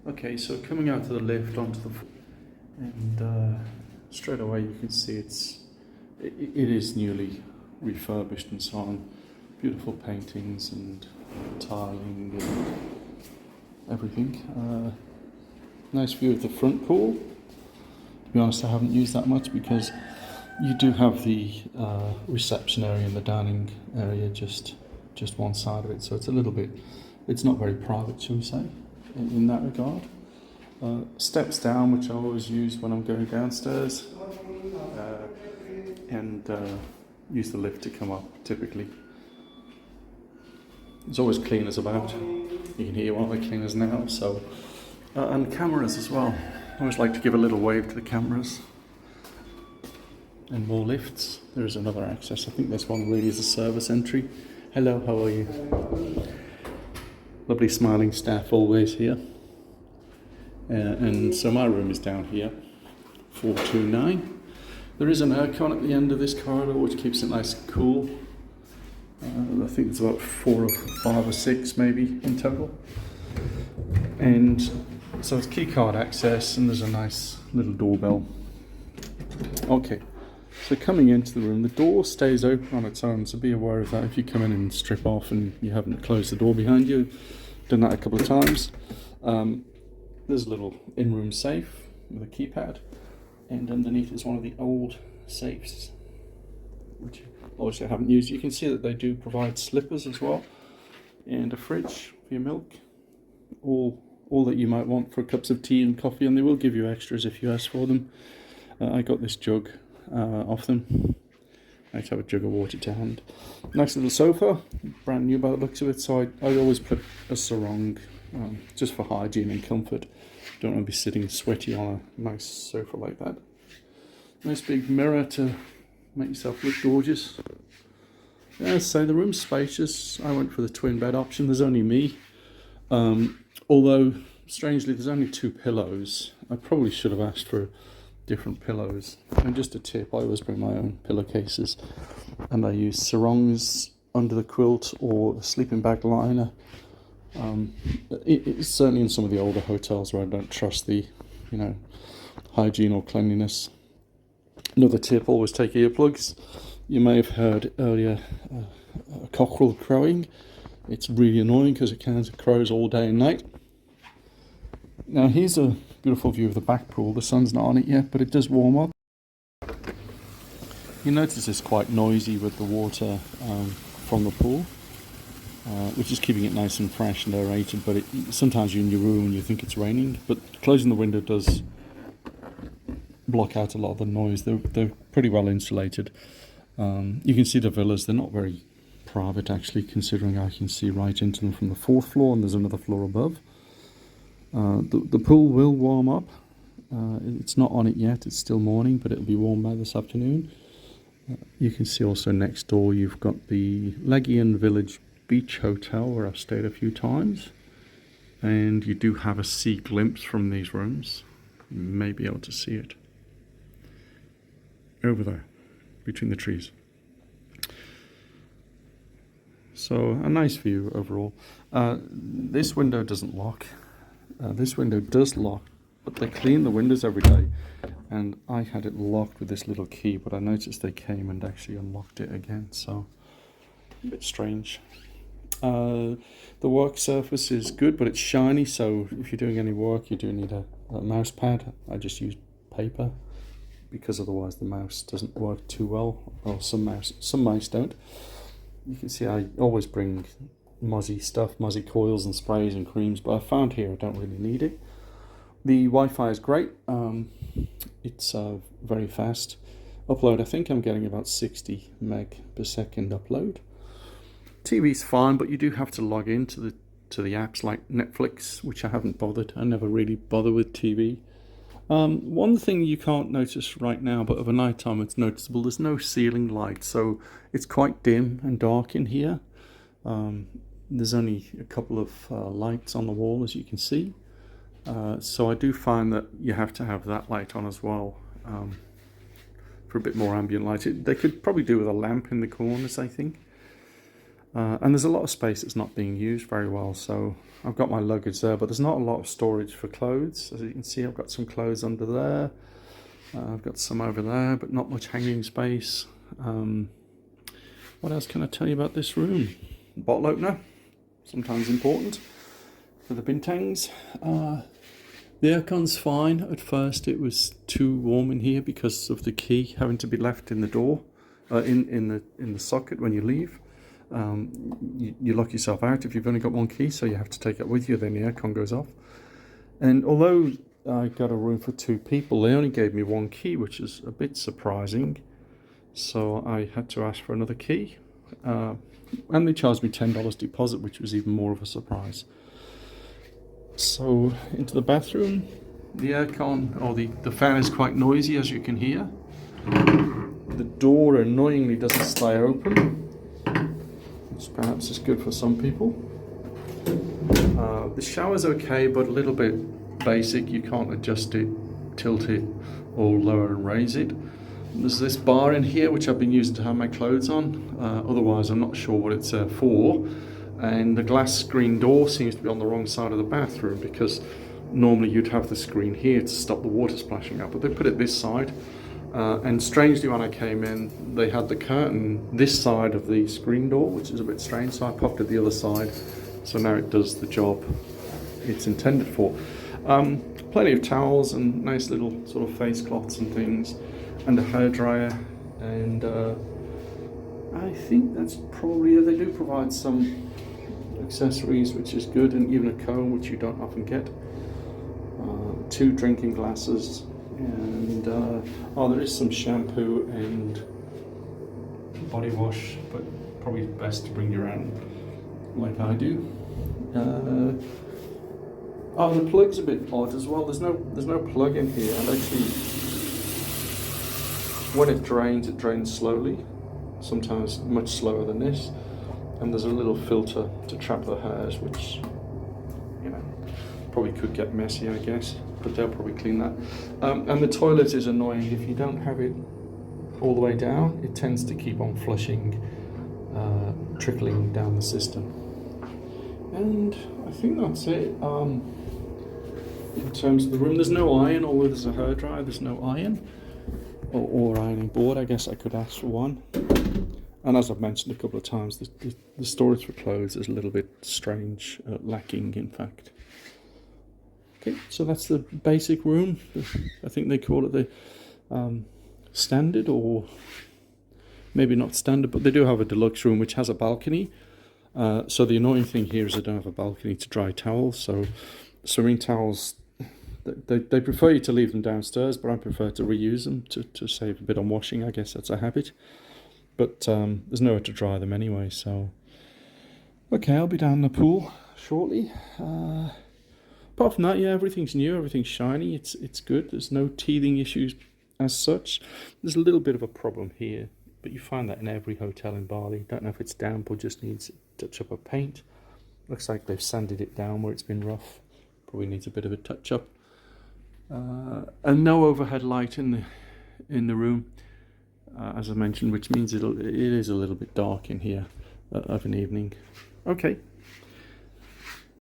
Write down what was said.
Okay, so coming out of the lift onto the and straight away you can see it is newly refurbished and so on. Beautiful paintings and tiling and everything. Nice view of the front pool. To be honest, I haven't used that much because you do have the reception area and the dining area just one side of it, so it's not very private, shall we say, in that regard. Steps down, which I always use when I'm going downstairs, and use the lift to come up typically. There's always cleaners about. You can hear one of the cleaners now, so and cameras as well. I always like to give a little wave to the cameras. And more lifts. There is another access. I think this one really is a service entry. Hello, how are you? Lovely smiling staff always here. And so my room is down here, 429. There is an aircon at the end of this corridor which keeps it nice and cool. I think it's about 4 or 5 or 6 maybe in total. And so it's key card access, and there's a nice little doorbell. Okay, so coming into the room, the door stays open on its own, so be aware of that if you come in and strip off and you haven't closed the door behind you. Done that a couple of times. There's a little in-room safe with a keypad, and underneath is one of the old safes, which obviously I haven't used. You can see that they do provide slippers as well, and a fridge for your milk, all that you might want for cups of tea and coffee, and they will give you extras if you ask for them. I got this jug off them. I like to have a jug of water to hand. Nice little sofa, brand new by the looks of it, so I always put a sarong, just for hygiene and comfort. Don't want to be sitting sweaty on a nice sofa like that. Nice big mirror to make yourself look gorgeous. Yeah, so the room's spacious. I went for the twin bed option. There's only me. Although, strangely, there's only 2 pillows. I probably should have asked for different pillows. And just a tip, I always bring my own pillowcases. And I use sarongs under the quilt or a sleeping bag liner. It's certainly in some of the older hotels where I don't trust the, hygiene or cleanliness. Another tip, always take earplugs. You may have heard earlier a cockerel crowing. It's really annoying because it kind of crows all day and night. Now here's a beautiful view of the back pool. The sun's not on it yet, but it does warm up. You notice it's quite noisy with the water from the pool, which is keeping it nice and fresh and aerated, but sometimes you're in your room and you think it's raining, but closing the window does block out a lot of the noise. They're pretty well insulated. You can see the villas. They're not very private actually, considering I can see right into them from the 4th floor, and there's another floor above. The pool will warm up. It's not on it yet, it's still morning, but it'll be warm by this afternoon. You can see also next door you've got the Legian Village Beach Hotel, where I've stayed a few times, and you do have a sea glimpse from these rooms. You may be able to see it over there between the trees. So a nice view overall. This window doesn't lock. This window does lock, but they clean the windows every day, and I had it locked with this little key, but I noticed they came and actually unlocked it again, so a bit strange. The work surface is good, but it's shiny, so if you're doing any work you do need a mouse pad. I just use paper because otherwise the mouse doesn't work too well, or some mice don't. You can see I always bring muzzy stuff, muzzy coils and sprays and creams, but I found here I don't really need it. The Wi-Fi is great. It's very fast upload. I think I'm getting about 60 meg per second upload. TV's fine, but you do have to log into the apps like Netflix, which I haven't bothered. I never really bother with TV. One thing you can't notice right now, but of a night time it's noticeable, there's no ceiling light, so it's quite dim and dark in here. There's only a couple of lights on the wall, as you can see. So I do find that you have to have that light on as well for a bit more ambient light. They could probably do with a lamp in the corners, I think. And there's a lot of space that's not being used very well, so I've got my luggage there, but there's not a lot of storage for clothes. As you can see, I've got some clothes under there. I've got some over there, but not much hanging space. What else can I tell you about this room? Bottle opener, sometimes important for the bintangs. The aircon's fine. At first it was too warm in here because of the key having to be left in the door, in the socket when you leave. You lock yourself out if you've only got one key, so you have to take it with you, then the aircon goes off. And although I got a room for 2 people, they only gave me 1 key, which is a bit surprising. So I had to ask for another key. And they charged me $10 deposit, which was even more of a surprise. So into the bathroom, the aircon, or the fan is quite noisy, as you can hear. The door annoyingly doesn't stay open, which perhaps is good for some people. The shower's okay, but a little bit basic. You can't adjust it, tilt it, or lower and raise it. There's this bar in here which I've been using to hang my clothes on. Otherwise I'm not sure what it's for. And the glass screen door seems to be on the wrong side of the bathroom, because normally you'd have the screen here to stop the water splashing up, but they put it this side. And strangely, when I came in, they had the curtain this side of the screen door, which is a bit strange, so I popped it the other side. So now it does the job it's intended for. Plenty of towels and nice little sort of face cloths and things, and a hairdryer, and I think that's probably it. They do provide some accessories, which is good, and even a comb, which you don't often get. 2 drinking glasses, and oh, there is some shampoo and body wash, but probably best to bring your own, like I do. Oh, the plug's a bit odd as well. There's no plug in here, and actually, when it drains slowly, sometimes much slower than this. And there's a little filter to trap the hairs, which, you know, probably could get messy, I guess, but they'll probably clean that. And the toilet is annoying. If you don't have it all the way down, it tends to keep on flushing, trickling down the system. And I think that's it. In terms of the room, there's no iron, although there's a hairdryer, there's no iron or ironing board. I guess I could ask for one. And as I've mentioned a couple of times, the storage for clothes is a little bit strange, lacking in fact. Okay, so that's the basic room. I think they call it the standard, or maybe not standard, but they do have a deluxe room which has a balcony. So the annoying thing here is I don't have a balcony to dry towels, so swimming towels, they prefer you to leave them downstairs, but I prefer to reuse them to save a bit on washing. I guess that's a habit. But there's nowhere to dry them anyway, so... Okay, I'll be down in the pool shortly. Apart from that, yeah, everything's new, everything's shiny, it's good. There's no teething issues as such. There's a little bit of a problem here, but you find that in every hotel in Bali. Don't know if it's damp or just needs a touch up of paint. Looks like they've sanded it down where it's been rough. Probably needs a bit of a touch up. And no overhead light in the room. As I mentioned, which means it is a little bit dark in here of an evening. Okay,